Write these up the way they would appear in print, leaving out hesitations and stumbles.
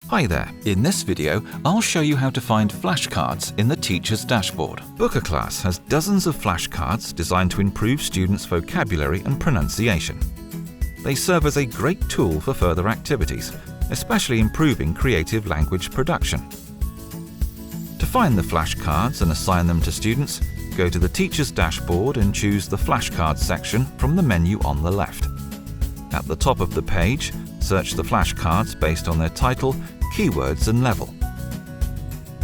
Hi there, in this video I'll show you how to find flashcards in the teacher's dashboard. BOOKR class has dozens of flashcards designed to improve students' vocabulary and pronunciation. They serve as a great tool for further activities, especially improving creative language production. To find the flashcards and assign them to students, go to the teacher's dashboard and choose the flashcards section from the menu on the left. At the top of the page, search the flashcards based on their title, keywords and level.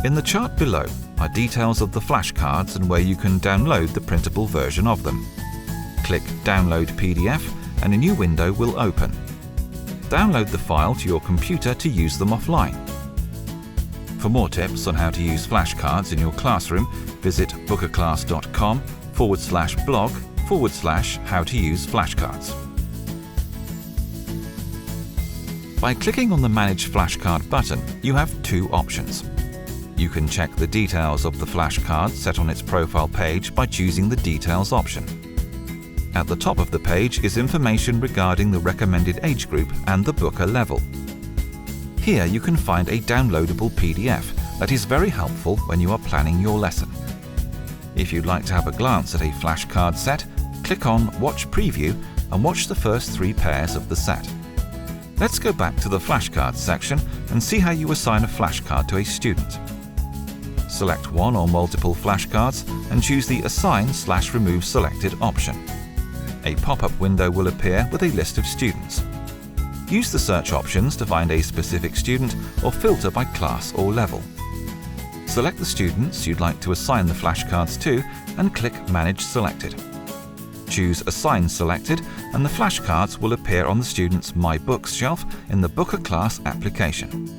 In the chart below are details of the flashcards and where you can download the printable version of them. Click Download PDF and a new window will open. Download the file to your computer to use them offline. For more tips on how to use flashcards in your classroom, visit bookrclass.com/blog/how-to-use-flashcards. By clicking on the Manage Flashcard button, you have two options. You can check the details of the flashcard set on its profile page by choosing the Details option. At the top of the page is information regarding the recommended age group and the BOOKR level. Here you can find a downloadable PDF that is very helpful when you are planning your lesson. If you'd like to have a glance at a flashcard set, click on Watch Preview and watch the first 3 pairs of the set. Let's go back to the flashcards section and see how you assign a flashcard to a student. Select one or multiple flashcards and choose the Assign/Remove Selected option. A pop-up window will appear with a list of students. Use the search options to find a specific student or filter by class or level. Select the students you'd like to assign the flashcards to and click Manage Selected. Choose Assign Selected and the flashcards will appear on the student's My Books shelf in the BOOKR class application.